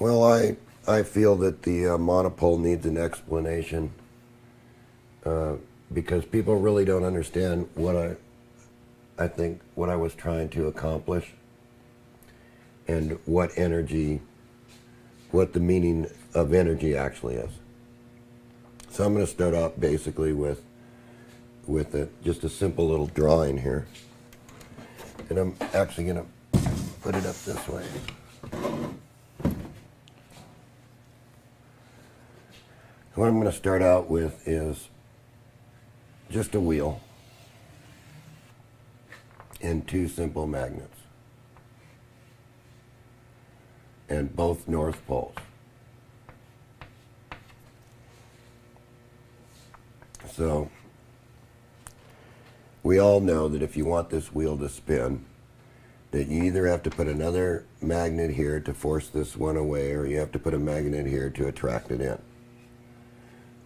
Well, I feel that the monopole needs an explanation because people really don't understand what I think what I was trying to accomplish and what energy, what the meaning of energy actually is. So I'm going to start off basically with just a simple little drawing here. And I'm actually going to put it up this way. What I'm going to start out with is just a wheel and two simple magnets and both north poles. So we all know that if you want this wheel to spin, that you either have to put another magnet here to force this one away, or you have to put a magnet here to attract it in.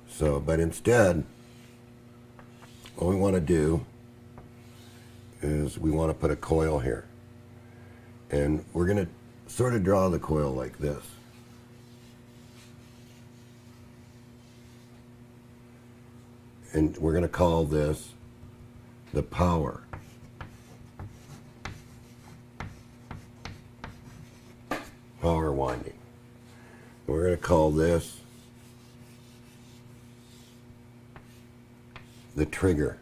So, but instead, what we want to do is we want to put a coil here. And we're going to sort of draw the coil like this. And we're going to call this the power. Power winding. We're going to call this the trigger.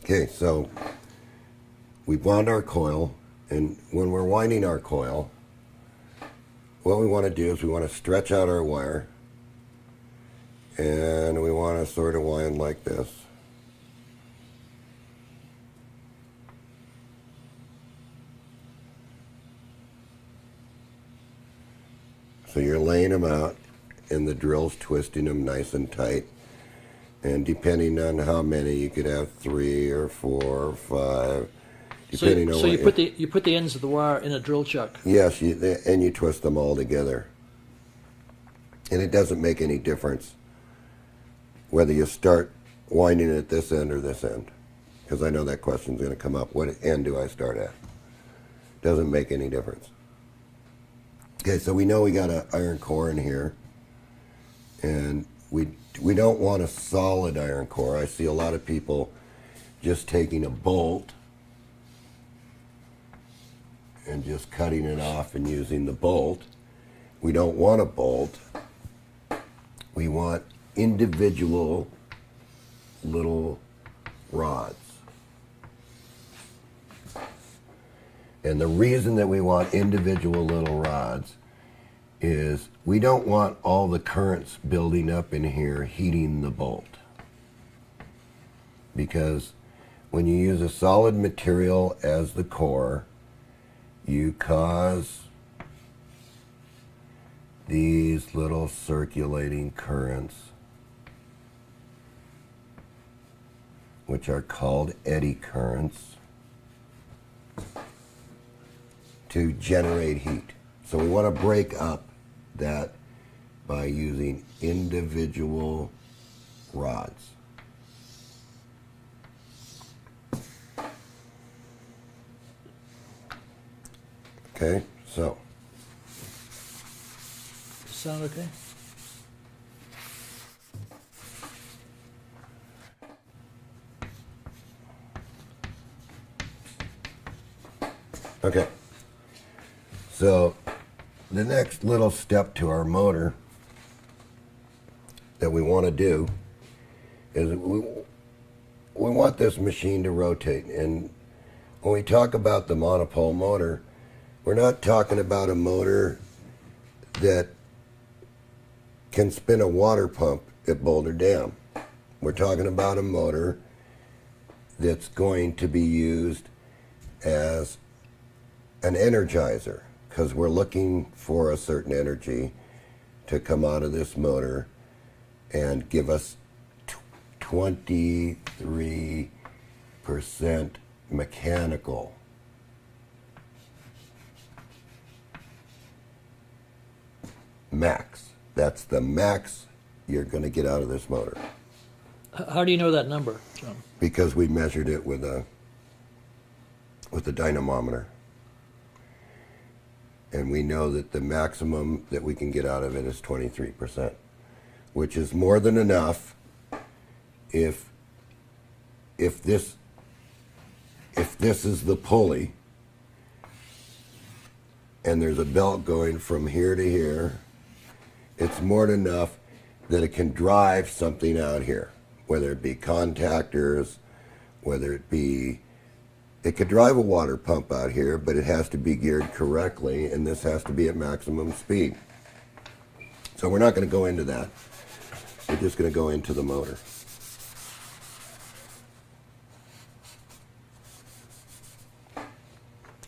Okay, so we wound our coil, and when we're winding our coil, what we want to do is we want to stretch out our wire, and we want to sort of wind like this. So you're laying them out, and the drill's twisting them nice and tight. And depending on how many, you could have 3 or 4 or 5. Depending on so you put the ends of the wire in a drill chuck. Yes, and you twist them all together. And it doesn't make any difference whether you start winding at this end or this end, because I know that question's going to come up. What end do I start at? Doesn't make any difference. Okay, so we know we got an iron core in here, and we don't want a solid iron core. I see a lot of people just taking a bolt and just cutting it off and using the bolt. We don't want a bolt. We want individual little rods. And the reason that we want individual little rods is we don't want all the currents building up in here heating the bolt. Because when you use a solid material as the core, you cause these little circulating currents, which are called eddy currents, to generate heat. So we want to break up that by using individual rods. Okay, so. Sound okay? Okay. So the next little step to our motor that we want to do is we want this machine to rotate. And when we talk about the monopole motor, we're not talking about a motor that can spin a water pump at Boulder Dam. We're talking about a motor that's going to be used as an energizer, because we're looking for a certain energy to come out of this motor and give us 23% mechanical. Max. That's the max you're going to get out of this motor. How do you know that number, John? because we measured it with a dynamometer. And we know that the maximum that we can get out of it is 23%, which is more than enough if this is the pulley and there's a belt going from here to here, it's more than enough that it can drive something out here, whether it be contactors, whether it be, it could drive a water pump out here, but it has to be geared correctly, and this has to be at maximum speed. So we're not going to go into that. We're just going to go into the motor.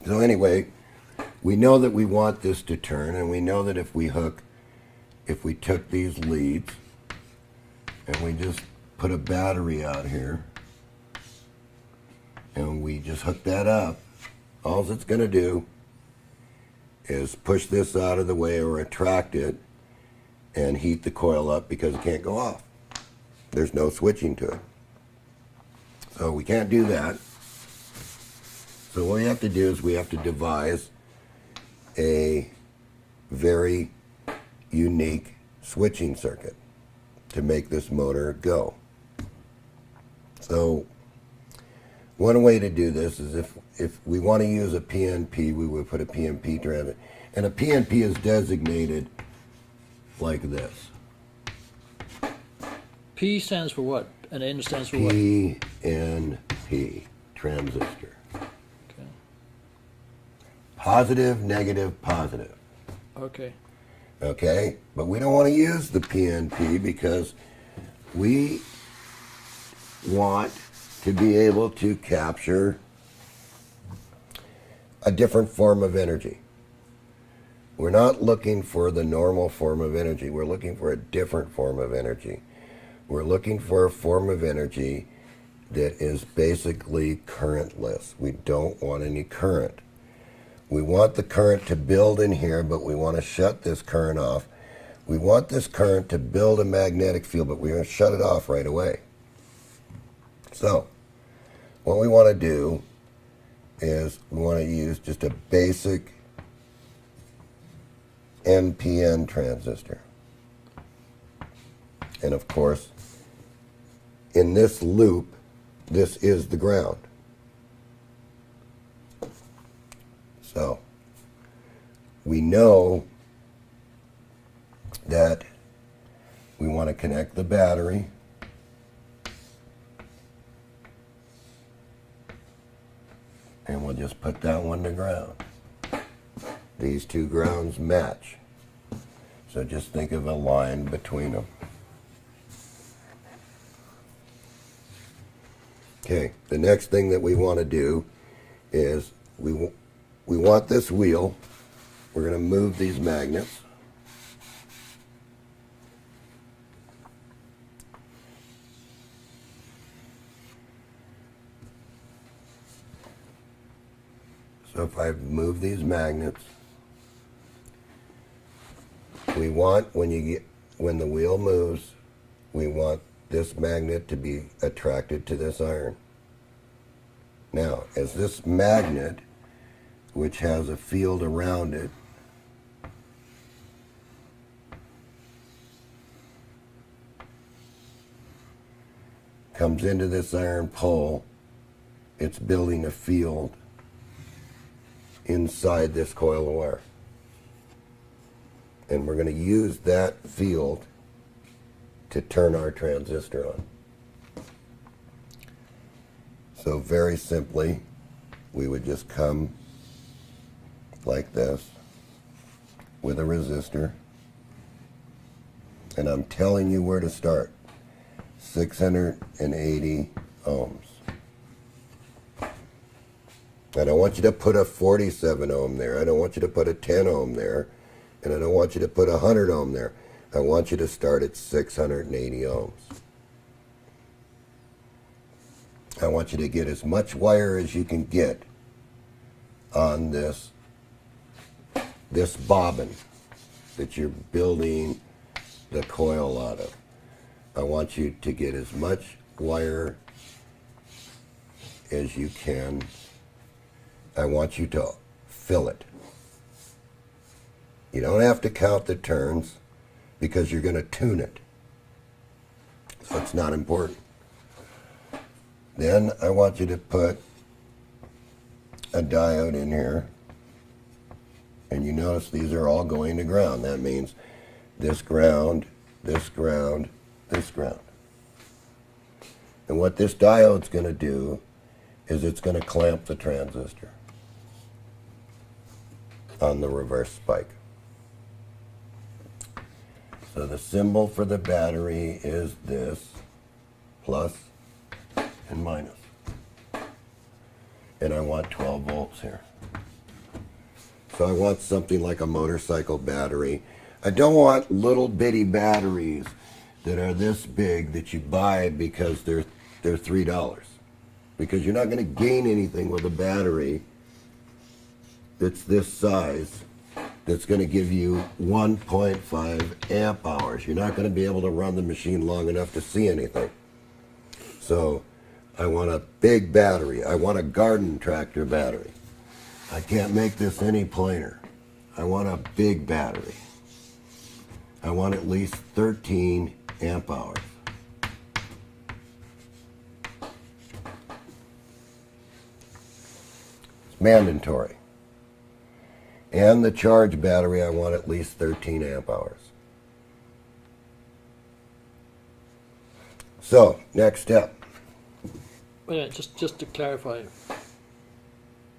So anyway, we know that we want this to turn, and we know that if we took these leads and we just put a battery out here and we just hook that up, all it's going to do is push this out of the way or attract it and heat the coil up because it can't go off. There's no switching to it. So we can't do that. So what we have to do is we have to devise a very unique switching circuit to make this motor go. So one way to do this is if we want to use a PNP, we would put a PNP transistor. And a PNP is designated like this. P stands for what? And N stands for what? PNP, transistor. Okay. Positive, negative, positive. Okay. Okay? But we don't want to use the PNP because we want to be able to capture a different form of energy. We're not looking for the normal form of energy. We're looking for a different form of energy. We're looking for a form of energy that is basically currentless. We don't want any current. We want the current to build in here, but we want to shut this current off. We want this current to build a magnetic field, but we're going to shut it off right away. So, what we want to do is we want to use just a basic NPN transistor. And of course, in this loop, this is the ground. So, we know that we want to connect the battery. And we'll just put that one to ground. These two grounds match. So just think of a line between them. Okay, the next thing that we want to do is we want this wheel. We're going to move these magnets. So if I move these magnets, we want, when the wheel moves, we want this magnet to be attracted to this iron. Now, as this magnet, which has a field around it, comes into this iron pole, it's building a field inside this coil of wire. And we're going to use that field to turn our transistor on. So very simply, we would just come like this with a resistor. And I'm telling you where to start. 680 ohms. I don't want you to put a 47 ohm there. I don't want you to put a 10 ohm there. And I don't want you to put 100 ohm there. I want you to start at 680 ohms. I want you to get as much wire as you can get on this bobbin that you're building the coil out of. I want you to get as much wire as you can. I want you to fill it. You don't have to count the turns because you're going to tune it. So it's not important. Then I want you to put a diode in here. And you notice these are all going to ground. That means this ground, this ground, this ground. And what this diode's going to do is it's going to clamp the transistor on the reverse spike. So the symbol for the battery is this, plus and minus. And I want 12 volts here. So I want something like a motorcycle battery. I don't want little bitty batteries that are this big that you buy because they're $3. Because you're not going to gain anything with a battery that's this size that's going to give you 1.5 amp hours. You're not going to be able to run the machine long enough to see anything. So I want a big battery. I want a garden tractor battery. I can't make this any plainer. I want a big battery. I want at least 13 amp hours. It's mandatory. And the charge battery, I want at least 13 amp hours. So, next step. Wait a minute, just to clarify,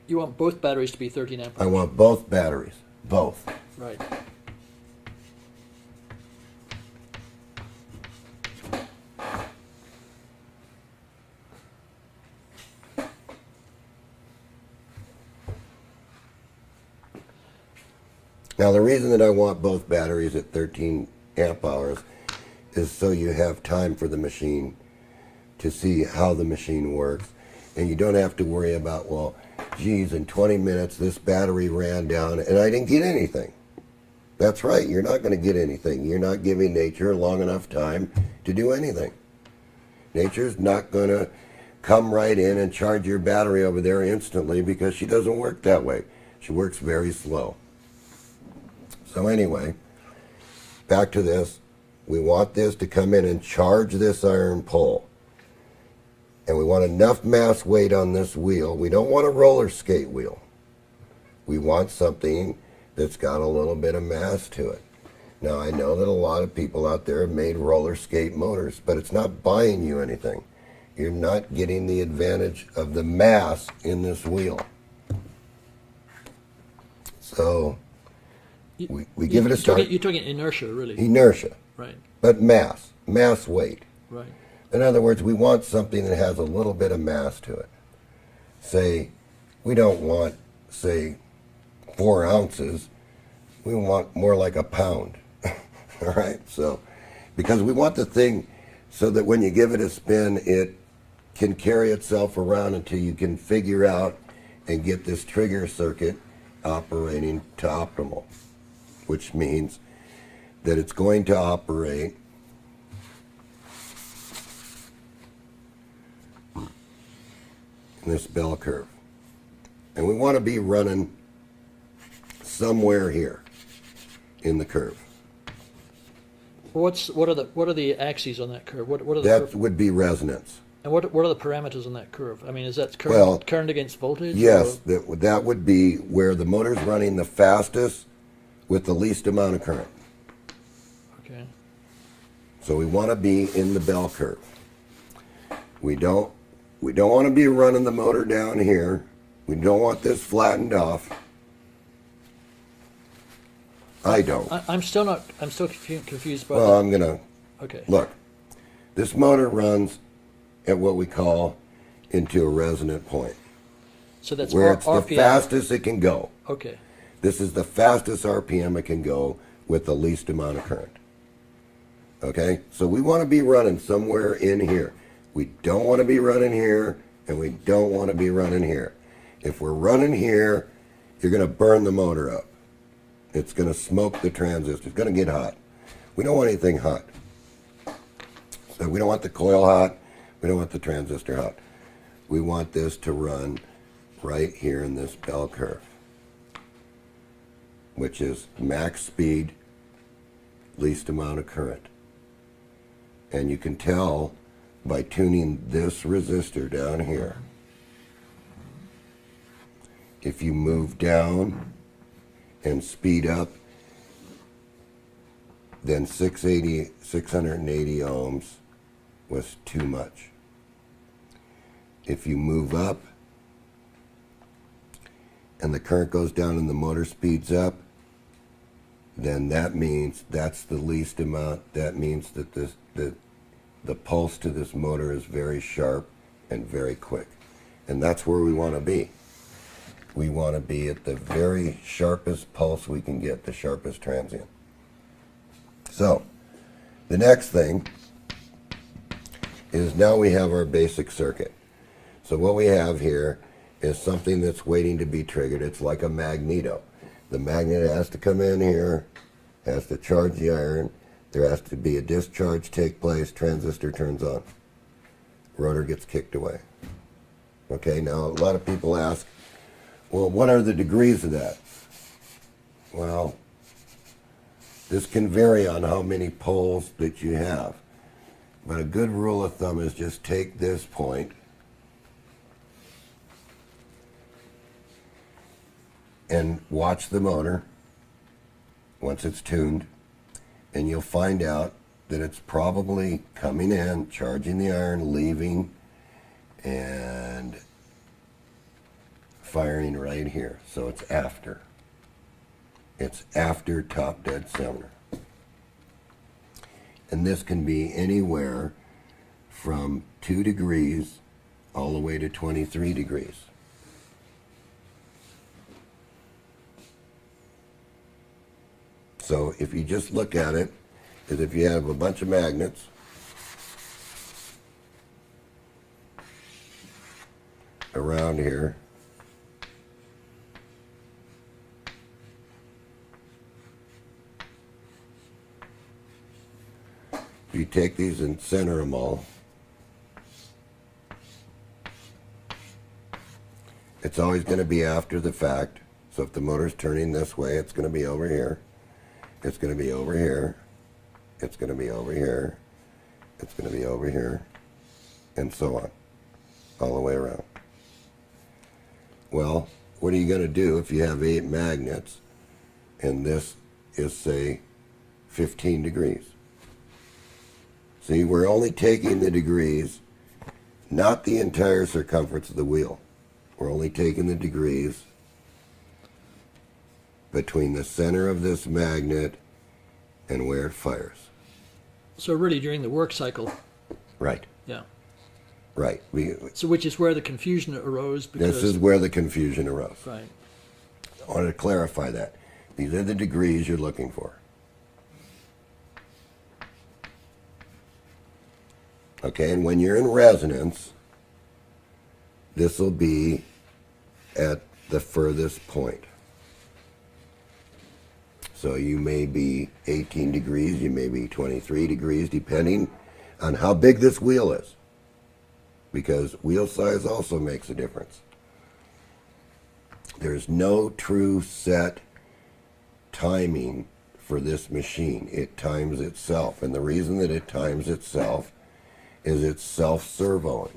you want both batteries to be 13 amp I hours? want both batteries. Both. Right. Now the reason that I want both batteries at 13 amp hours is so you have time for the machine to see how the machine works, and you don't have to worry about, well, geez, in 20 minutes this battery ran down and I didn't get anything. That's right, you're not going to get anything. You're not giving nature long enough time to do anything. Nature's not going to come right in and charge your battery over there instantly because she doesn't work that way. She works very slow. So anyway, back to this. We want this to come in and charge this iron pole. And we want enough mass weight on this wheel. We don't want a roller skate wheel. We want something that's got a little bit of mass to it. Now I know that a lot of people out there have made roller skate motors, but it's not buying you anything. You're not getting the advantage of the mass in this wheel. So we give it a start. You're talking inertia, really. Inertia. Right. But mass weight. Right. In other words, we want something that has a little bit of mass to it. Say, we don't want, say, 4 ounces. We want more like a pound. All right? So, because we want the thing so that when you give it a spin, it can carry itself around until you can figure out and get this trigger circuit operating to optimal, which means that it's going to operate in this bell curve. And we want to be running somewhere here in the curve. What are the axes on that curve? What are the That would be resonance. and what are the parameters on that curve? I mean, is that current, Well, current against voltage? Yes, or? that would be where the motor's running the fastest with the least amount of current. Okay. So we want to be in the bell curve. We don't want to be running the motor down here. We don't want this flattened off. I don't. I'm still confused by Well, that. I'm going to Okay. look. This motor runs at what we call into a resonant point, So that's where it's the RPM. fastest it can go. Okay. This is the fastest RPM it can go with the least amount of current. Okay? So we want to be running somewhere in here. We don't want to be running here, and we don't want to be running here. If we're running here, you're going to burn the motor up. It's going to smoke the transistor. It's going to get hot. We don't want anything hot. So we don't want the coil hot. We don't want the transistor hot. We want this to run right here in this bell curve, which is max speed, least amount of current. And you can tell by tuning this resistor down here. If you move down and speed up, then 680, 680 ohms was too much. If you move up and the current goes down and the motor speeds up, then that means that's the least amount. That means that the pulse to this motor is very sharp and very quick. And that's where we want to be. We want to be at the very sharpest pulse we can get, the sharpest transient. So, the next thing is now we have our basic circuit. So what we have here is something that's waiting to be triggered. It's like a magneto. The magnet has to come in here, has to charge the iron, there has to be a discharge take place, transistor turns on, rotor gets kicked away. Okay, now a lot of people ask, well, what are the degrees of that? Well, this can vary on how many poles that you have. But a good rule of thumb is just take this point and watch the motor once it's tuned, and you'll find out that it's probably coming in, charging the iron, leaving, and firing right here. So it's after. It's after top dead center. And this can be anywhere from 2 degrees all the way to 23 degrees. So if you just look at it, as if you have a bunch of magnets, around here, you take these and center them all. It's always going to be after the fact. So if the motor's turning this way, it's going to be over here. It's going to be over here. It's going to be over here. It's going to be over here. And so on. All the way around. Well, what are you going to do if you have 8 magnets and this is, say, 15 degrees? See, we're only taking the degrees, not the entire circumference of the wheel. We're only taking the degrees between the center of this magnet and where it fires. So really during the work cycle. Right. Yeah. Right. So which is where the confusion arose. Because, this is where the confusion arose. Right. I want to clarify that. These are the degrees you're looking for. Okay, and when you're in resonance, this will be at the furthest point. So you may be 18 degrees, you may be 23 degrees, depending on how big this wheel is. Because wheel size also makes a difference. There's no true set timing for this machine. It times itself. And the reason that it times itself is it's self-servoing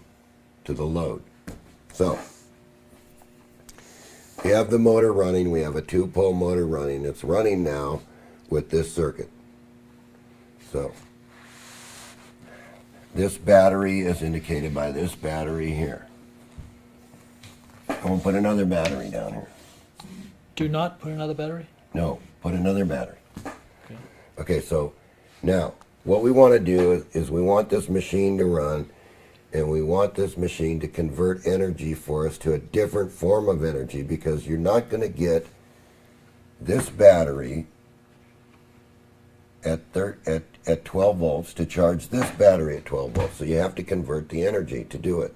to the load. So, we have the motor running. We have a 2-pole motor running. It's running now with this circuit. So, this battery is indicated by this battery here. I'm going to put another battery down here. Do not put another battery? No, put another battery. Okay. Okay, so now what we want to do is we want this machine to run, and we want this machine to convert energy for us to a different form of energy, because you're not going to get this battery at 12 volts to charge this battery at 12 volts. So you have to convert the energy to do it.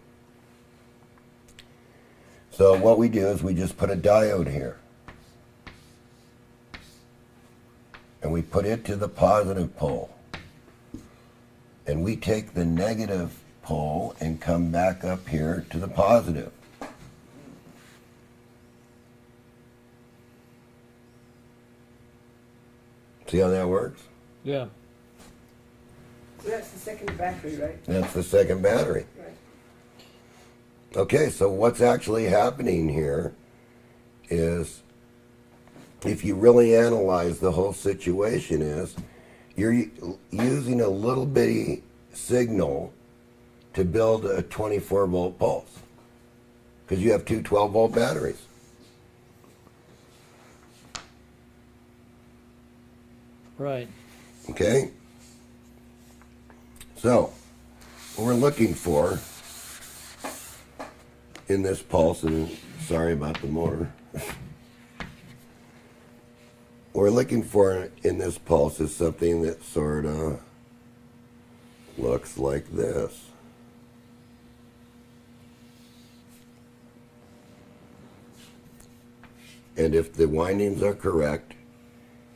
So what we do is we just put a diode here. And we put it to the positive pole. And we take the negative pole and come back up here to the positive. See how that works? Yeah. So that's the second battery, right? That's the second battery. Right. Okay, so what's actually happening here is, if you really analyze the whole situation, is you're using a little bitty signal to build a 24 volt pulse because you have two 12 volt batteries. Right. Okay? So, what we're looking for in this pulse, and sorry about the motor, what we're looking for in this pulse is something that sort of looks like this. And if the windings are correct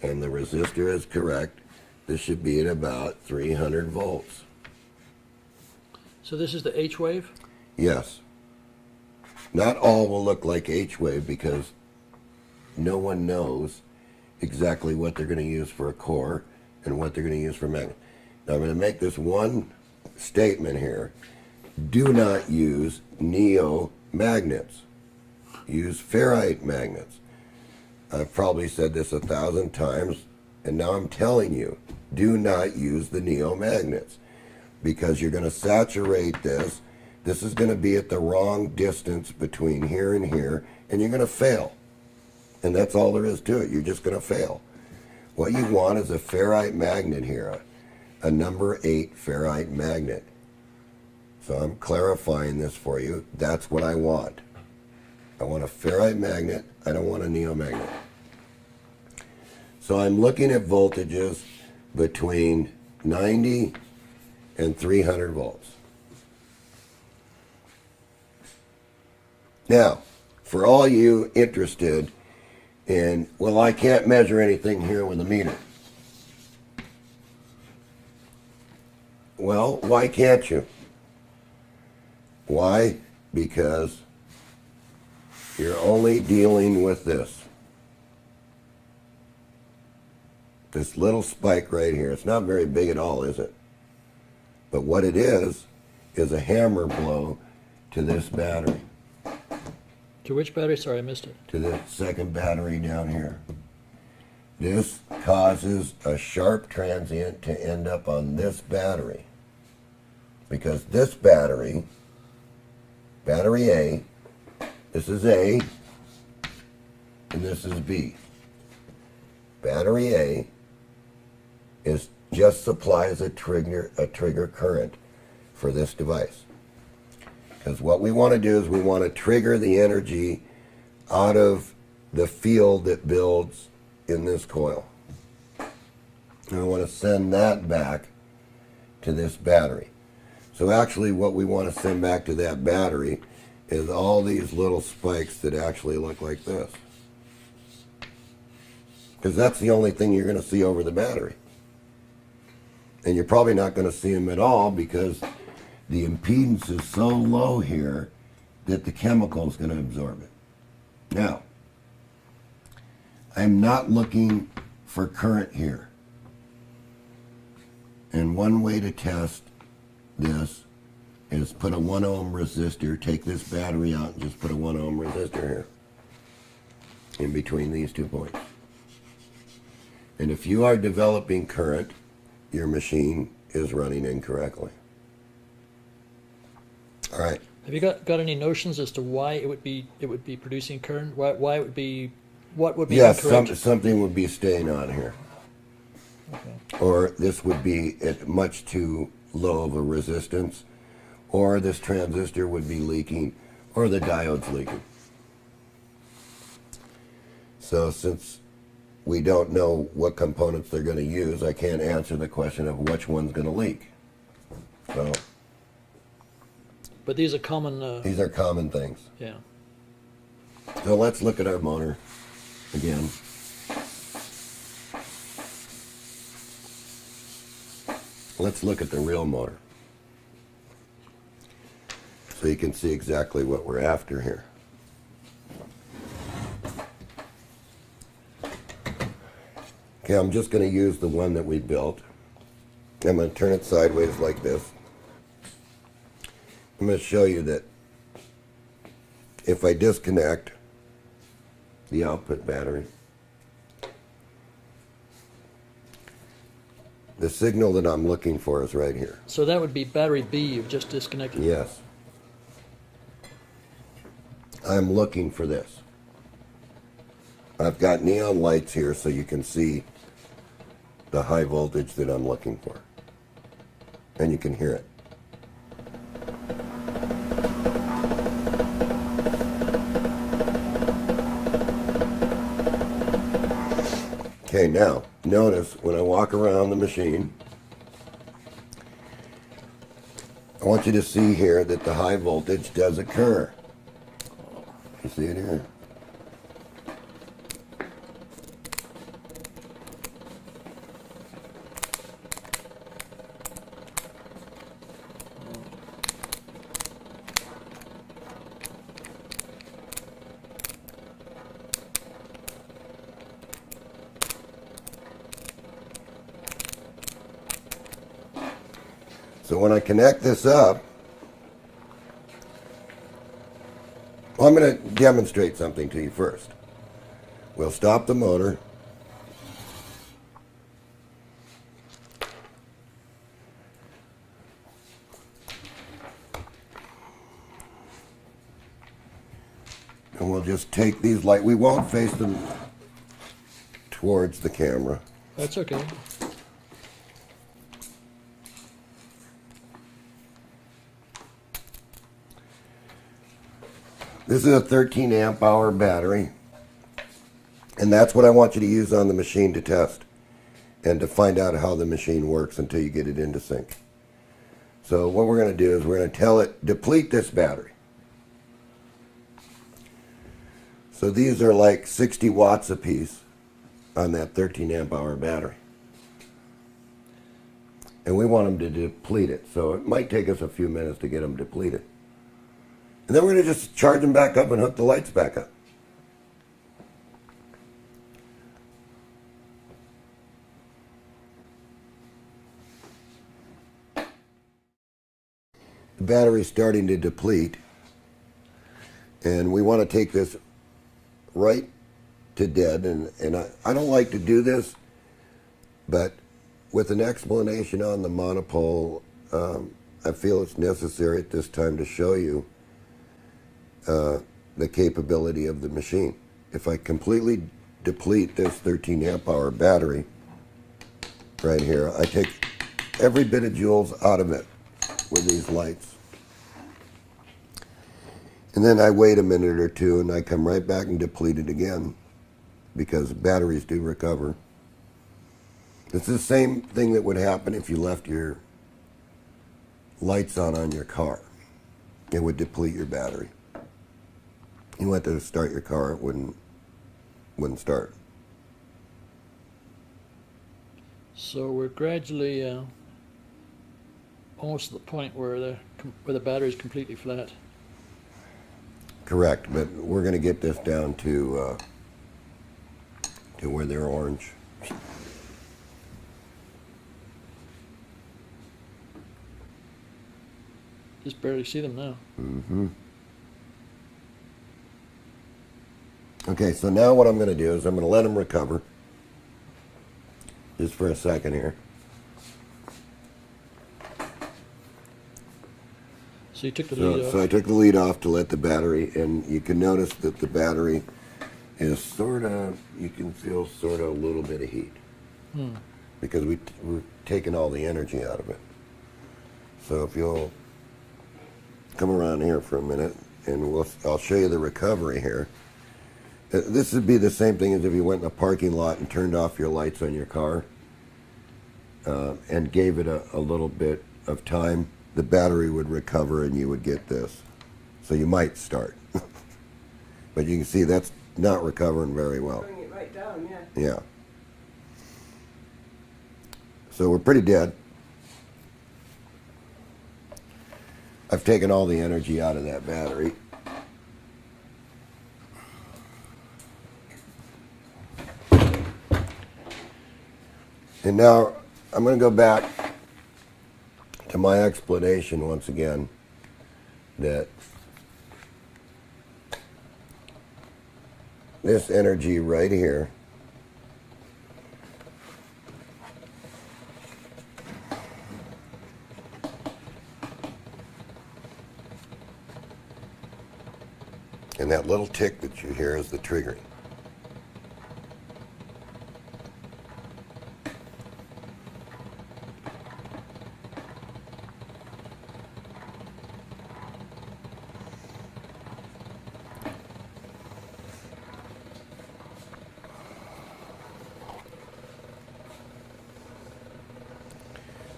and the resistor is correct, this should be at about 300 volts. So this is the H wave? Yes. Not all will look like H wave because no one knows exactly what they're going to use for a core and what they're going to use for magnet. Now I'm going to make this one statement here. Do not use neo magnets. Use ferrite magnets. I've probably said this 1,000 times, and now I'm telling you, do not use the neo magnets because you're going to saturate this. This is going to be at the wrong distance between here and here, and you're going to fail. And that's all there is to it. You're just going to fail. What you want is a ferrite magnet here, a number 8 ferrite magnet. So I'm clarifying this for you. That's what I want. I want a ferrite magnet. I don't want a neo magnet. So I'm looking at voltages between 90 and 300 volts. Now, for all you interested in, well, I can't measure anything here with a meter. Well, why can't you? Why? Because you're only dealing with this. This little spike right here. It's not very big at all, is it? But what it is a hammer blow to this battery. To which battery? Sorry, I missed it. To the second battery down here. This causes a sharp transient to end up on this battery. Because this battery, battery A, this is A, and this is B. Battery A just supplies a trigger current for this device. Because what we want to do is we want to trigger the energy out of the field that builds in this coil. And we want to send that back to this battery. So actually what we want to send back to that battery is all these little spikes that actually look like this. Because that's the only thing you're going to see over the battery. And you're probably not going to see them at all because the impedance is so low here that the chemical is going to absorb it. Now, I'm not looking for current here. And one way to test this is put a 1 ohm resistor, take this battery out and just put a 1 ohm resistor here in between these 2 points. And if you are developing current, your machine is running incorrectly. All right. Have you got any notions as to why it would be producing current? Why it would be, what would be yes, incorrect? something would be staying on here. Okay. Or this would be at much too low of a resistance, or this transistor would be leaking, or the diode's leaking. So since we don't know what components they're going to use, I can't answer the question of which one's going to leak. So But these are common. these are common things. Yeah. So let's look at our motor again. Let's look at the real motor. so you can see exactly what we're after here. Okay, I'm just going to use the one that we built. I'm going to turn it sideways like this. I'm going to show you that if I disconnect the output battery, the signal that I'm looking for is right here. So that would be battery B you've just disconnected. Yes. I'm looking for this. I've got neon lights here so you can see the high voltage that I'm looking for. And you can hear it. Okay, now, notice when I walk around the machine, I want you to see here that the high voltage does occur. You see it here? So when I connect this up, well, I'm going to demonstrate something to you first. We'll stop the motor. And we'll just take these lights. We won't face them towards the camera. That's okay. This is a 13 amp hour battery, and that's what I want you to use on the machine to test and to find out how the machine works until you get it into sync. So what we're going to do is we're going to tell it, deplete this battery. So these are like 60 watts apiece on that 13 amp hour battery. And we want them to deplete it, so it might take us a few minutes to get them depleted. And then we're going to just charge them back up and hook the lights back up. The battery's starting to deplete, and we want to take this right to dead. And I don't like to do this, but with an explanation on the monopole, I feel it's necessary at this time to show you the capability of the machine. If I completely deplete this 13 amp hour battery right here, I take every bit of joules out of it with these lights. And then I wait a minute or two and I come right back and deplete it again, because batteries do recover. It's the same thing that would happen if you left your lights on your car. It would deplete your battery. You went to start your car, it wouldn't start. So we're gradually almost to the point where the battery is completely flat. Correct, but we're going to get this down to where they're orange. Just barely see them now. Mm-hmm. Okay, so now what I'm going to do is I'm going to let them recover just for a second here. So you took the lead off. So I took the lead off to let the battery, and you can notice that the battery is sort of, you can feel sort of a little bit of heat. Because we're taking all the energy out of it. So if you'll come around here for a minute, and I'll show you the recovery here. This would be the same thing as if you went in a parking lot and turned off your lights on your car and gave it a little bit of time. The battery would recover and you would get this. So you might start. But you can see that's not recovering very well. Bring it right down, yeah. Yeah. So we're pretty dead. I've taken all the energy out of that battery. And now I'm going to go back to my explanation once again that this energy right here and that little tick that you hear is the triggering.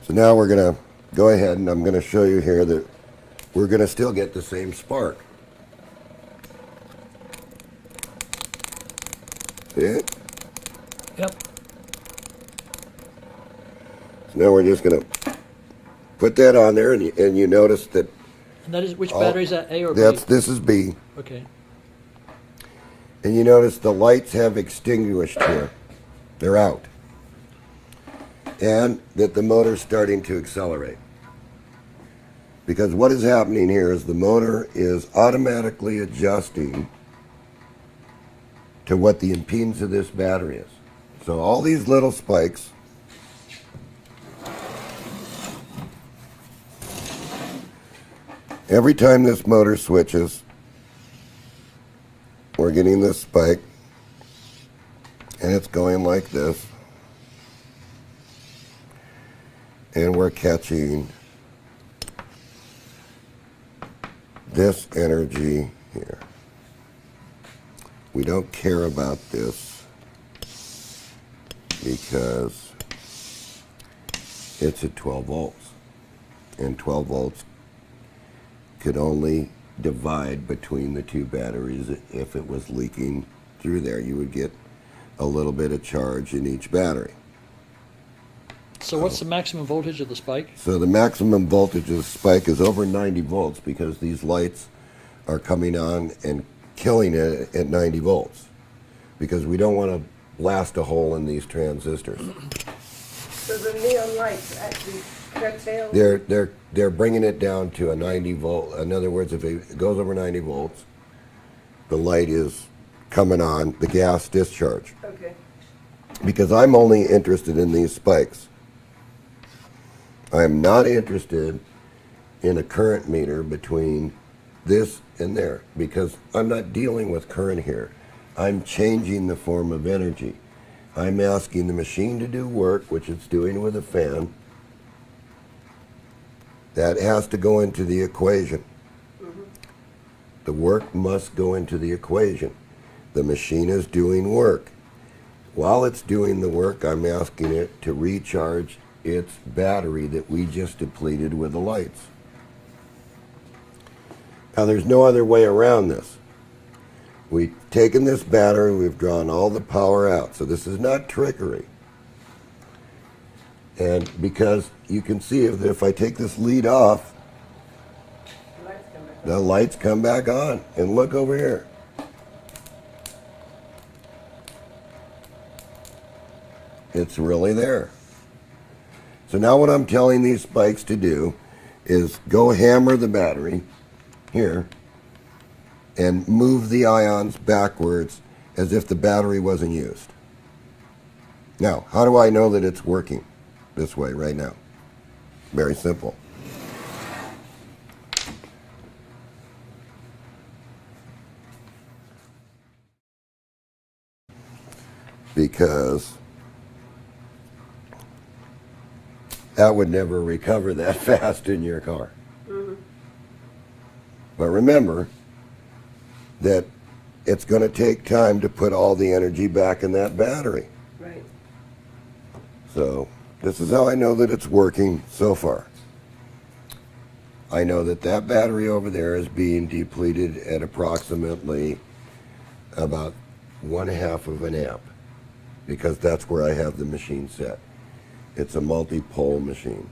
So now we're going to go ahead and I'm going to show you here that we're going to still get the same spark. See it? Yep. So now we're just going to put that on there and you notice that And that is, which battery is that, A or B? this is B. Okay. And you notice the lights have extinguished here. They're out. And that the motor's starting to accelerate. Because what is happening here is the motor is automatically adjusting to what the impedance of this battery is. So all these little spikes every time this motor switches, we're getting this spike and it's going like this. And we're catching this energy here. We don't care about this because it's at 12 volts. And 12 volts could only divide between the two batteries. If it was leaking through there, you would get a little bit of charge in each battery. So what's the maximum voltage of the spike? So the maximum voltage of the spike is over 90 volts because these lights are coming on and killing it at 90 volts because we don't want to blast a hole in these transistors. So the neon lights actually curtail? They're bringing it down to a 90 volt. In other words, if it goes over 90 volts, the light is coming on, the gas discharge. Okay. Because I'm only interested in these spikes. I am not interested in a current meter between this and there because I'm not dealing with current here. I'm changing the form of energy. I'm asking the machine to do work, which it's doing with a fan. That has to go into the equation. Mm-hmm. The work must go into the equation. The machine is doing work. While it's doing the work, I'm asking it to recharge its battery that we just depleted with the lights. Now there's no other way around this. We've taken this battery, we've drawn all the power out. So this is not trickery. And because you can see if I take this lead off, the lights come back on. And look over here. It's really there. So now what I'm telling these spikes to do is go hammer the battery here and move the ions backwards as if the battery wasn't used. Now, how do I know that it's working this way right now? Very simple. Because that would never recover that fast in your car. Mm-hmm. But remember that it's going to take time to put all the energy back in that battery. Right. So this is how I know that it's working so far. I know that that battery over there is being depleted at approximately about 1/2 of an amp because that's where I have the machine set. It's a multi-pole machine.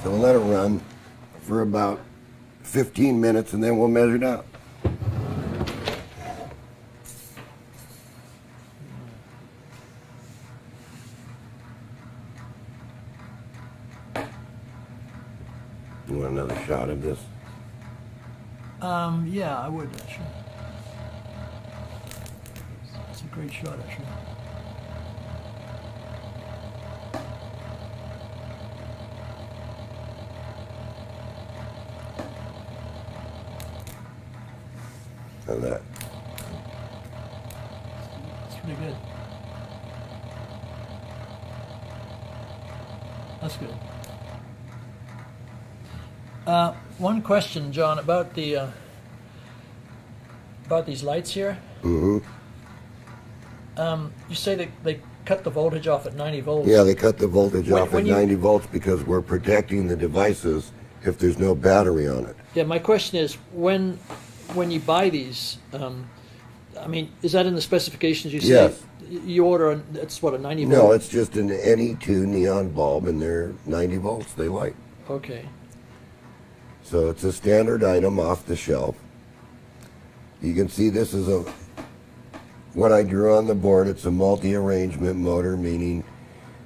So we'll let it run for about 15 minutes and then we'll measure it out. You want another shot of this? Yeah, I would actually. It's a great shot, actually. How's that? It's pretty good. That's good. One question, John, about the about these lights here. Mm-hmm. You say that they cut the voltage off at 90 volts. Yeah, they cut the voltage off When at 90 volts because we're protecting the devices if there's no battery on it. Yeah, my question is, when you buy these, I mean, is that in the specifications you say? Yes. You order, it's what, a 90 volt? No, it's just an NE2 neon bulb and they're 90 volts, they light. Okay. So it's a standard item off the shelf. You can see this is what I drew on the board. It's a multi-arrangement motor, meaning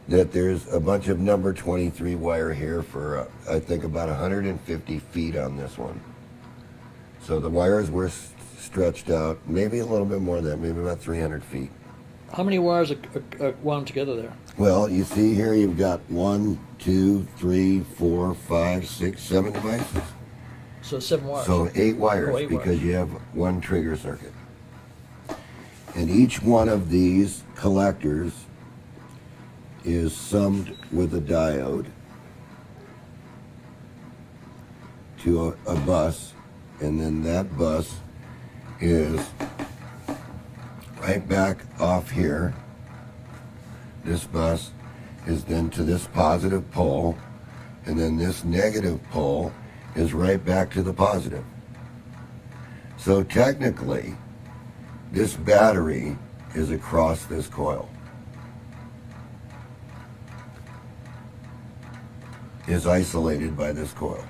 that there's a bunch of number 23 wire here for, I think, about 150 feet on this one. So the wires were stretched out, maybe a little bit more than that, maybe about 300 feet. How many wires are wound together there? Well, you see here you've got 1, 2, 3, 4, 5, 6, 7 devices. So 7 wires. So 8 wires, Oh, 8 because wires. you have one trigger circuit. And each one of these collectors is summed with a diode to a bus, and then that bus is right back off here. This bus is then to this positive pole, and then this negative pole is right back to the positive. So technically, this battery is across this coil. Is isolated by this coil.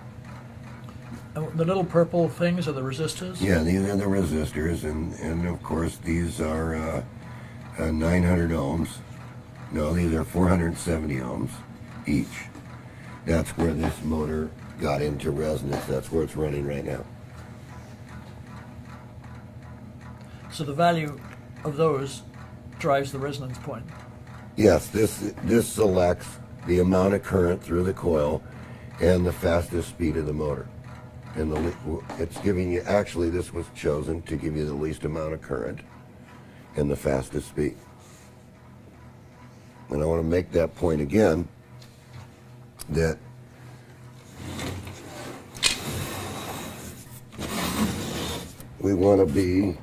And the little purple things are the resistors? Yeah, these are the resistors, and of course these are 900 ohms. No, these are 470 ohms each. That's where this motor got into resonance. That's where it's running right now. So the value of those drives the resonance point. Yes, this selects the amount of current through the coil and the fastest speed of the motor. And it's giving you, actually this was chosen to give you the least amount of current and the fastest speed. And I want to make that point again, that we want to be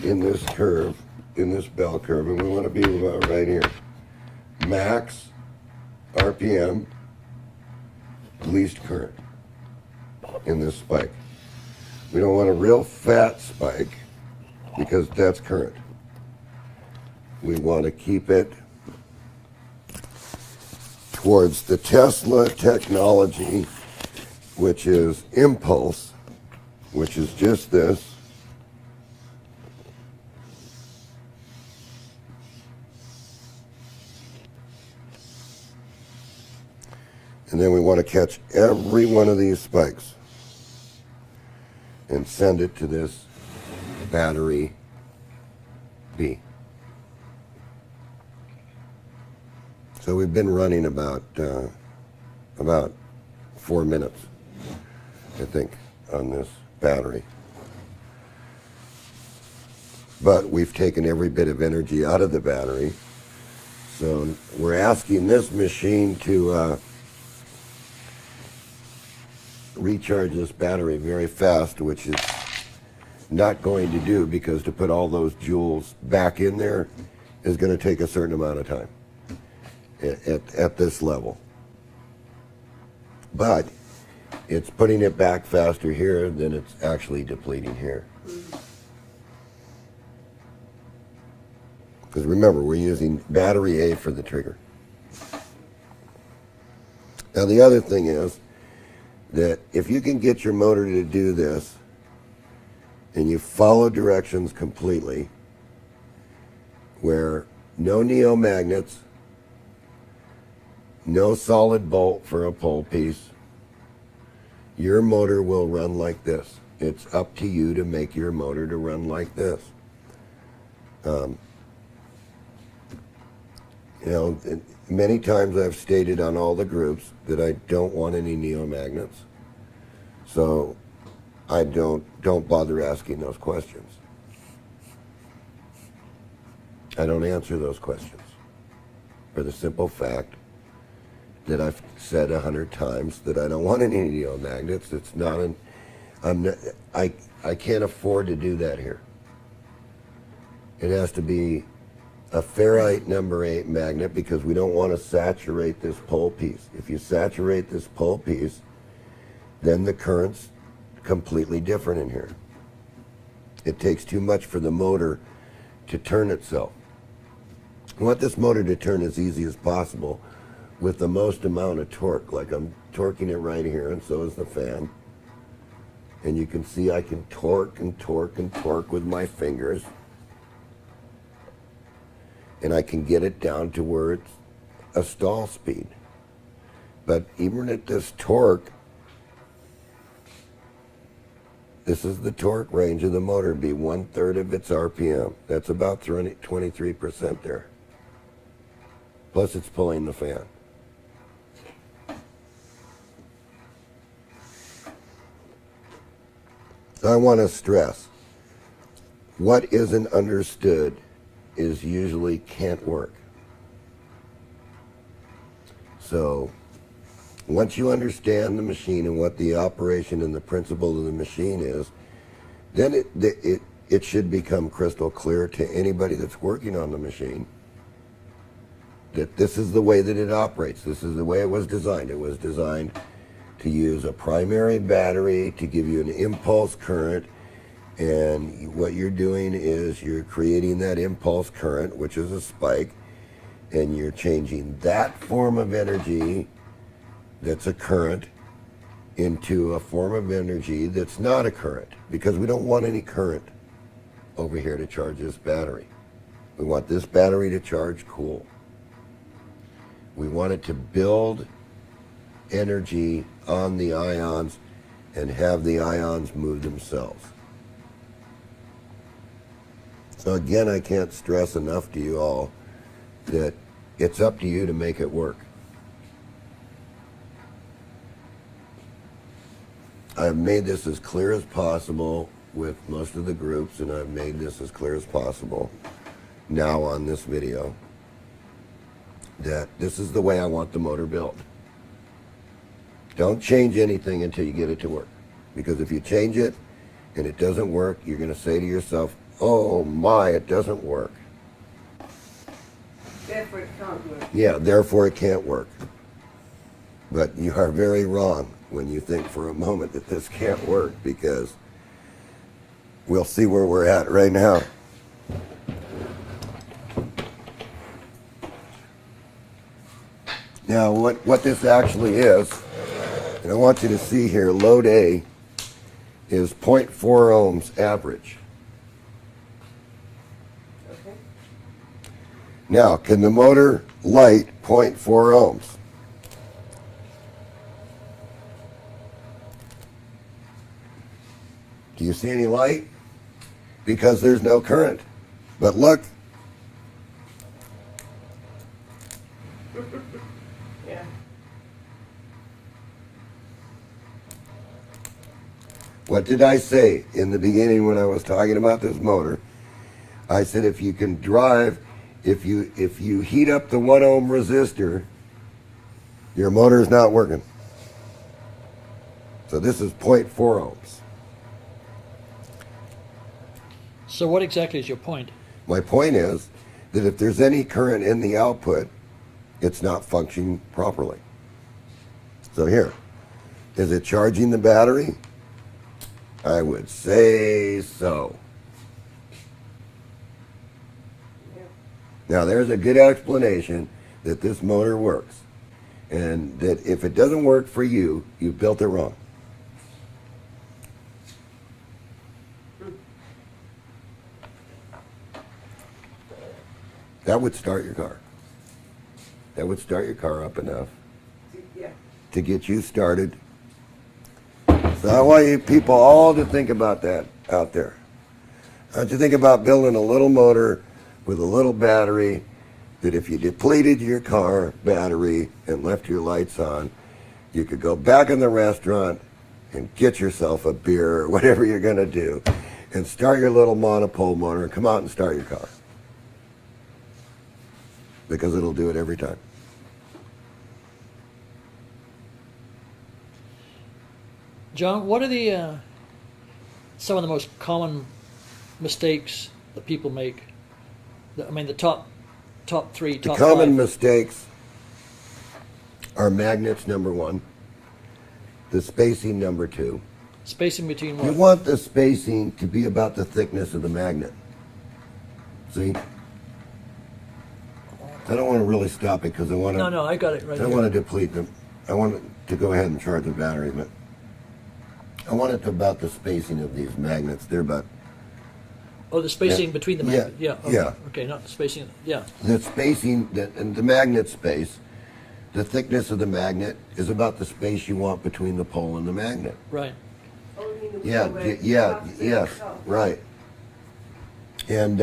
in this curve, in this bell curve, and we want to be about right here. Max RPM, least current in this spike. We don't want a real fat spike because that's current. We want to keep it towards the Tesla technology, which is impulse, which is just this. And then we want to catch every one of these spikes and send it to this battery B. So we've been running about 4 minutes, I think, on this battery. But we've taken every bit of energy out of the battery. So we're asking this machine to recharge this battery very fast, which is not going to do, because to put all those joules back in there is going to take a certain amount of time at this level. But it's putting it back faster here than it's actually depleting here. Because remember, we're using battery A for the trigger. Now the other thing is that if you can get your motor to do this and you follow directions completely, where no neomagnets, no solid bolt for a pole piece, your motor will run like this. It's up to you to make your motor to run like this. You know, many times I've stated on all the groups that I don't want any neomagnets, so I don't bother asking those questions. I don't answer those questions for the simple fact that I've said 100 times that I don't want any neomagnets. It's not an, I can't afford to do that here. It has to be a ferrite number 8 magnet because we don't want to saturate this pole piece. If you saturate this pole piece, then the current's completely different in here. It takes too much for the motor to turn itself. I want this motor to turn as easy as possible with the most amount of torque. Like I'm torquing it right here, and so is the fan. And you can see I can torque and torque and torque with my fingers. And I can get it down to where it's a stall speed. But even at this torque, this is the torque range of the motor, be 1/3 of its RPM. That's about 23% there. Plus it's pulling the fan. So I want to stress, what isn't understood is usually can't work. So once you understand the machine and what the operation and the principle of the machine is, then it should become crystal clear to anybody that's working on the machine that this is the way that it operates. This is the way it was designed. It was designed to use a primary battery to give you an impulse current, and what you're doing is you're creating that impulse current, which is a spike, and you're changing that form of energy that's a current into a form of energy that's not a current, because we don't want any current over here to charge this battery. We want this battery to charge cool. We want it to build energy on the ions and have the ions move themselves. So again, I can't stress enough to you all that it's up to you to make it work. I've made this as clear as possible with most of the groups, and I've made this as clear as possible now on this video, that this is the way I want the motor built. Don't change anything until you get it to work. Because if you change it and it doesn't work, you're going to say to yourself, oh my, it doesn't work. Therefore it can't work. Yeah, therefore it can't work. But you are very wrong when you think for a moment that this can't work, because we'll see where we're at right now. Now, what this actually is, and I want you to see here, load A is 0.4 ohms average. Okay. Now, can the motor light 0.4 ohms? Do you see any light? Because there's no current. But look. Yeah. What did I say in the beginning when I was talking about this motor? I said if you can drive, if you heat up the 1 ohm resistor, your motor's not working. So this is 0.4 ohms. So what exactly is your point? My point is that if there's any current in the output, it's not functioning properly. So here, is it charging the battery? I would say so. Yeah. Now there's a good explanation that this motor works. And that if it doesn't work for you, you built it wrong. That would start your car. That would start your car up enough Yeah. to get you started. So I want you people all to think about that out there. I want you to think about building a little motor with a little battery that if you depleted your car battery and left your lights on, you could go back in the restaurant and get yourself a beer or whatever you're going to do and start your little monopole motor and come out and start your car. Because it'll do it every time. John, what are the some of the most common mistakes that people make? I mean, the top three, The top common five. mistakes are magnets, number one. The spacing, number two. Spacing between You what? want the spacing to be about the thickness of the magnet. See? I don't want to really stop it because I want to. No, I got it right I don't here. want to deplete them. I want it to go ahead and charge the battery, but I want it to about the spacing of these magnets. They're about Oh, the spacing Yeah. between the Yeah. magnet. Yeah. Okay. Yeah. Okay, not the spacing. Yeah. the spacing and the magnet space. The thickness of the magnet is about the space you want between the pole and the magnet. Right. Oh, you mean the Yeah, one where yeah, it stops yes, itself. right. And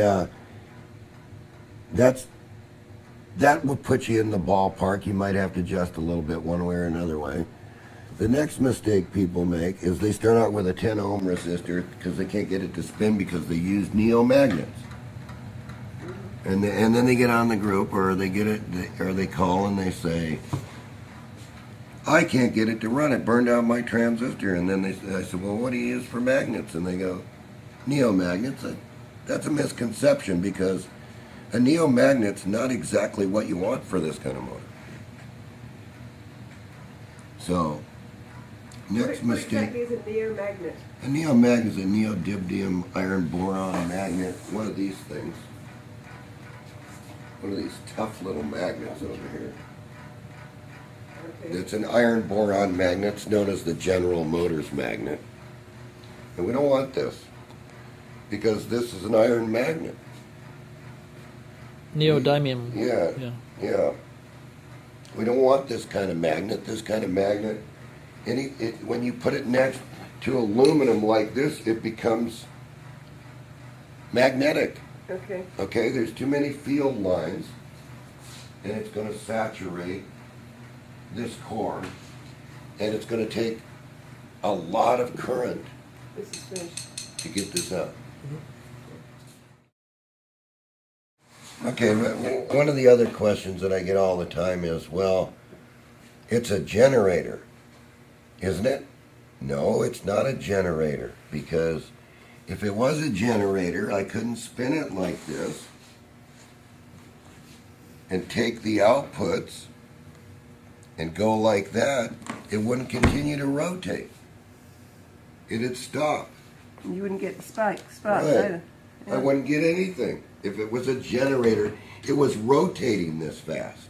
that will put you in the ballpark. You might have to adjust a little bit one way or another way. The next mistake people make is they start out with a 10 ohm resistor because they can't get it to spin because they use neomagnets. And then they get on the group or they get it or they call and they say, I can't get it to run. It burned out my transistor. And then I said, well, what do you use for magnets? And they go, neomagnets. That's a misconception because a neomagnet's not exactly what you want for this kind of motor. So, next What mistake. exactly is a neomagnet? A neomagnet is a neodymium iron boron magnet. One of these things. One of these tough little magnets over here. Okay. It's an iron boron magnet. It's known as the General Motors magnet. And we don't want this because this is an iron magnet. Neodymium. Yeah, Yeah. yeah. We don't want this kind of magnet. This kind of magnet, when you put it next to aluminum like this, it becomes magnetic. Okay. Okay, there's too many field lines, and it's going to saturate this core, and it's going to take a lot of current This is finished. to get this out. Okay, but one of the other questions that I get all the time is, well, it's a generator, isn't it? No, it's not a generator, because if it was a generator, I couldn't spin it like this and take the outputs and go like that. It wouldn't continue to rotate. It'd stop. You wouldn't get the sparks Right. either. I wouldn't get anything. If it was a generator, it was rotating this fast.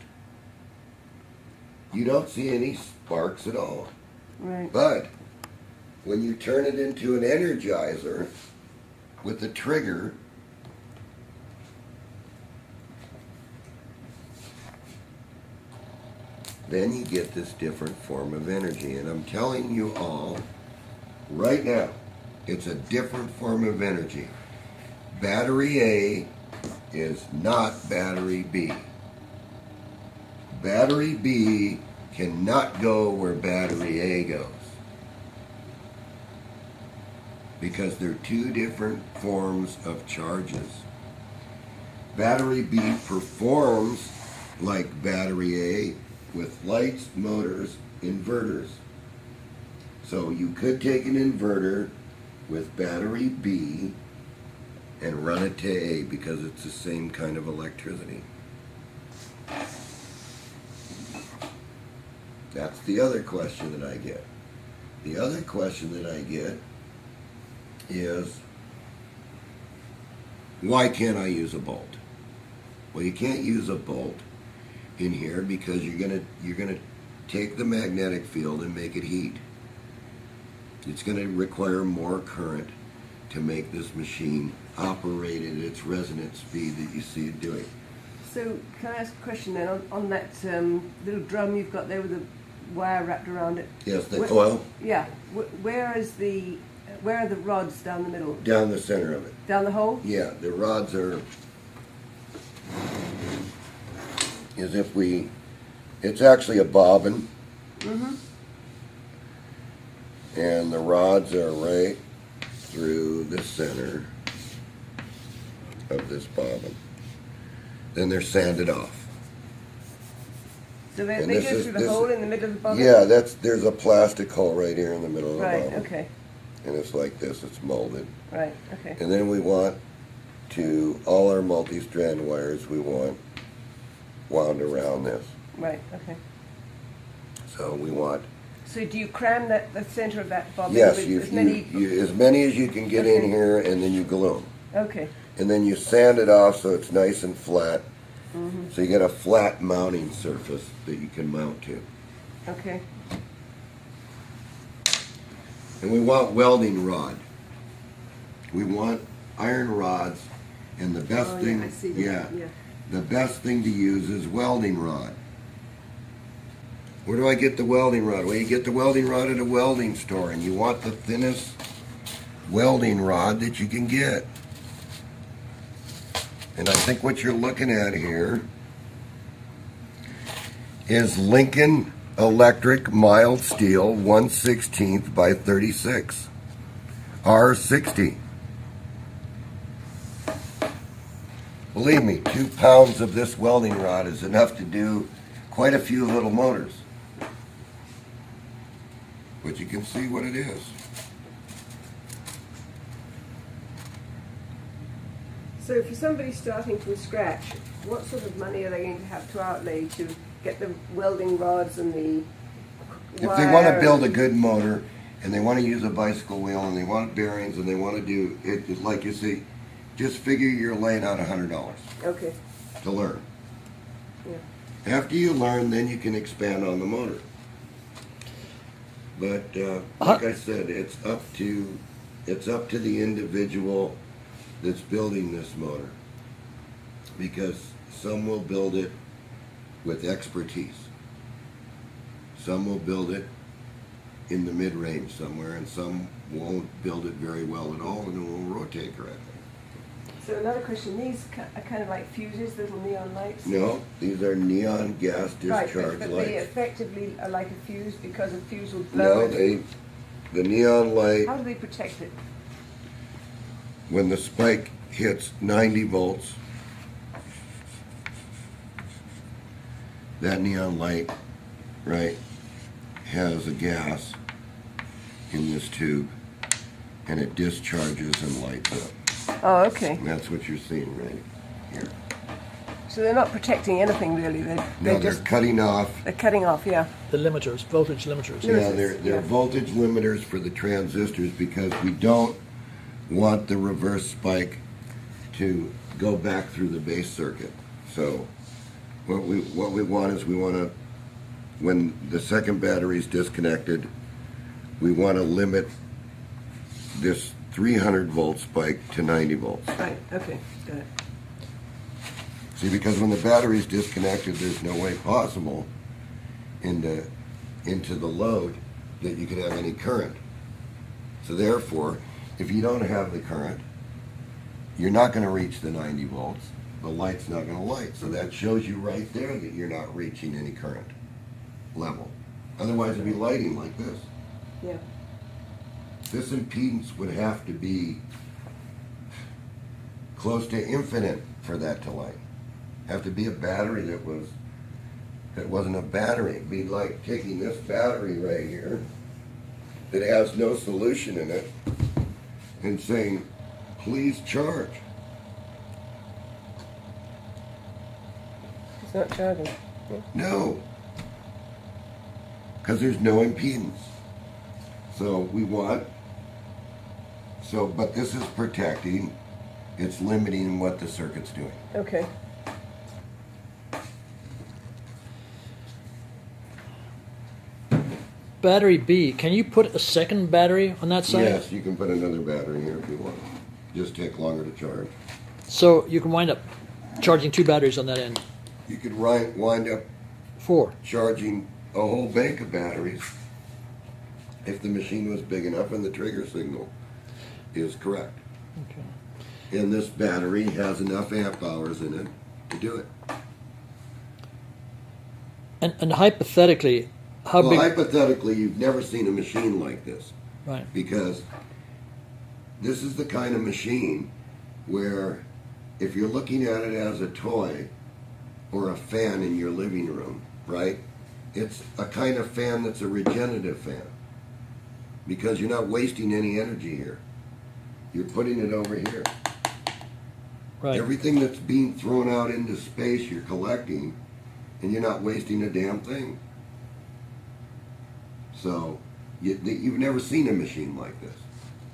You don't see any sparks at all. Right. But when you turn it into an energizer with the trigger, then you get this different form of energy. And I'm telling you all right now, it's a different form of energy. Battery A is not battery B. Battery B cannot go where battery A goes, because they're two different forms of charges. Battery B performs like battery A with lights, motors, inverters. So you could take an inverter with battery B and run it to A because it's the same kind of electricity. That's the other question that I get. The other question that I get is, why can't I use a bolt? Well, you can't use a bolt in here because you're gonna take the magnetic field and make it heat. It's going to require more current to make this machine operate at its resonant speed that you see it doing. So can I ask a question then on that little drum you've got there with the wire wrapped around it? Yes, the coil Yeah. Where are the rods down the middle? down the center of it. Down the hole? Yeah, the rods are as if it's actually a bobbin. Mm-hmm. And the rods are right through the center of this bobbin. Then they're sanded off. So they And go this is- through the this hole is- in the middle of the bobbin? Yeah, there's a plastic hole right here in the middle of the Right, bobbin. okay. And it's like this, it's molded. Right, okay. And then we want all our multi-strand wires, we want wound around this. Right, okay. So we want, So do you cram the center of that bobbin yes, with you, as many... as many as you can get in Okay. here, and then you glue them. Okay. And then you sand it off so it's nice and flat. Mm-hmm. So you get a flat mounting surface that you can mount to. Okay. And we want welding rod. We want iron rods, and the best Oh, thing, yeah, I see that. yeah, Yeah. the best thing to use is welding rod. Where do I get the welding rod? Well, you get the welding rod at a welding store, and you want the thinnest welding rod that you can get. And I think what you're looking at here is Lincoln Electric mild steel 1/16 by 36 R60. Believe me, 2 pounds of this welding rod is enough to do quite a few little motors. But you can see what it is. So for somebody starting from scratch, what sort of money are they going to have to outlay to get the welding rods and the If they want to build a good motor, and they want to use a bicycle wheel, and they want bearings, and they want to do it, like you see, just figure you're laying out $100 Okay, to learn. yeah. After you learn, then you can expand on the motor. But like I said, it's up to the individual that's building this motor, because some will build it with expertise. Some will build it in the mid-range somewhere, and some won't build it very well at all, and it won't rotate correctly. So another question, these are kind of like fuses, little neon lights? No, these are neon gas Right, discharge but lights. they effectively are like a fuse because a fuse will blow No, it. the neon light, How do they protect it? when the spike hits 90 volts, that neon light, right, has a gas in this tube, and it discharges and lights up. Oh, okay. And that's what you're seeing right here. So they're not protecting anything really, No, they're they're just, cutting off. they're cutting off, yeah. The limiters, voltage limiters. Yeah, they're Yeah. voltage limiters for the transistors, because we don't want the reverse spike to go back through the base circuit. So what we want is, when the second battery is disconnected, we want to limit this 300 volt spike to 90 volts. Right, okay, got it. See, because when the battery is disconnected, there's no way possible into the load that you could have any current. So therefore, if you don't have the current, you're not going to reach the 90 volts. The light's not going to light. So that shows you right there that you're not reaching any current level. Otherwise, it'd be lighting like this. Yeah. This impedance would have to be close to infinite for that to light. Have to be a battery that wasn't a battery. It'd be like taking this battery right here that has no solution in it and saying, please charge. It's not charging. No, because there's no impedance. So but this is protecting, it's limiting what the circuit's doing. Okay. battery B, can you put a second battery on that side? Yes, you can put another battery here if you want. Just take longer to charge. So you can wind up charging 2 batteries on that end. You could wind up 4. charging a whole bank of batteries if the machine was big enough and the trigger signal is correct. Okay. And this battery has enough amp hours in it to do it. And hypothetically, how Well, big? hypothetically, you've never seen a machine like this, Right. because this is the kind of machine where if you're looking at it as a toy or a fan in your living room, right? It's a kind of fan that's a regenerative fan, because you're not wasting any energy here. You're putting it over here. Right. Everything that's being thrown out into space, you're collecting, and you're not wasting a damn thing. So, you've never seen a machine like this.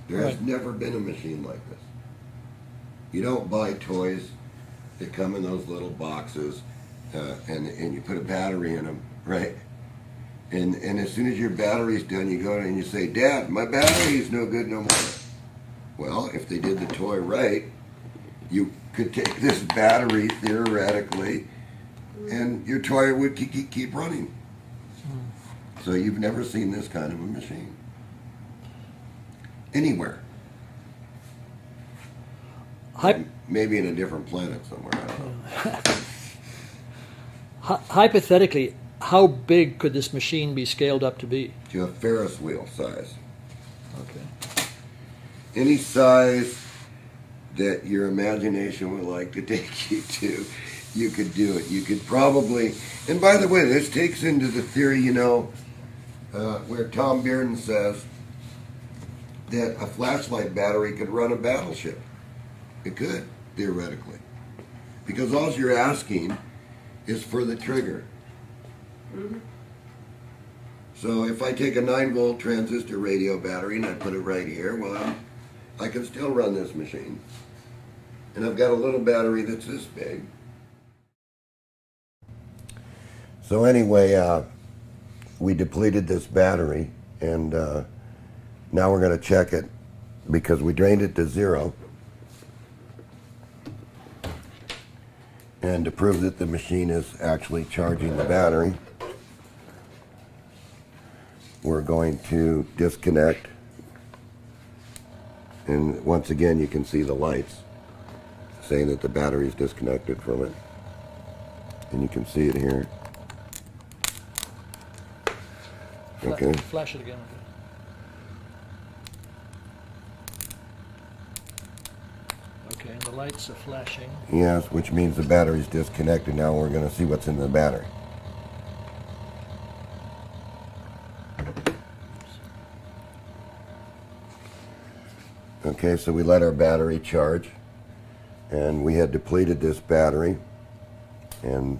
There has Right. never been a machine like this. You don't buy toys that come in those little boxes, and you put a battery in them, right? And as soon as your battery's done, you go and you say, "Dad, my battery's no good no more." Well, if they did the toy right, you could take this battery theoretically, and your toy would keep running. So you've never seen this kind of a machine anywhere. Maybe in a different planet somewhere. I don't know. Hypothetically, how big could this machine be scaled up to be? To a Ferris wheel size. Okay. Any size that your imagination would like to take you to, you could do it. You could probably, and by the way, this takes into the theory, where Tom Bearden says that a flashlight battery could run a battleship. It could, theoretically. Because all you're asking is for the trigger. Mm-hmm. So if I take a 9-volt transistor radio battery and I put it right here, well, I can still run this machine. And I've got a little battery that's this big. So anyway, we depleted this battery, and now we're going to check it because we drained it to 0. And to prove that the machine is actually charging the battery, we're going to disconnect. And once again, you can see the lights saying that the battery is disconnected from it. And you can see it here. Okay. Flash it again. Okay, and the lights are flashing. Yes, which means the battery's disconnected. Now we're going to see what's in the battery. Okay, so we let our battery charge, and we had depleted this battery, and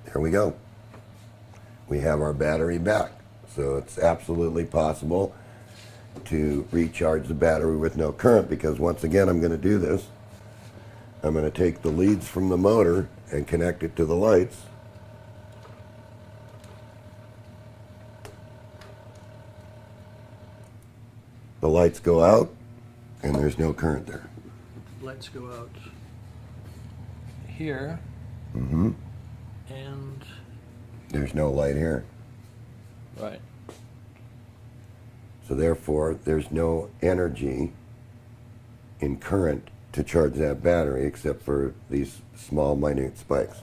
there we go. We have our battery back. So it's absolutely possible to recharge the battery with no current, because once again I'm going to do this. I'm going to take the leads from the motor and connect it to the lights. The lights go out and there's no current there. Lights go out here. Mm-hmm. And There's no light here. right. So therefore, there's no energy in current to charge that battery except for these small, minute spikes.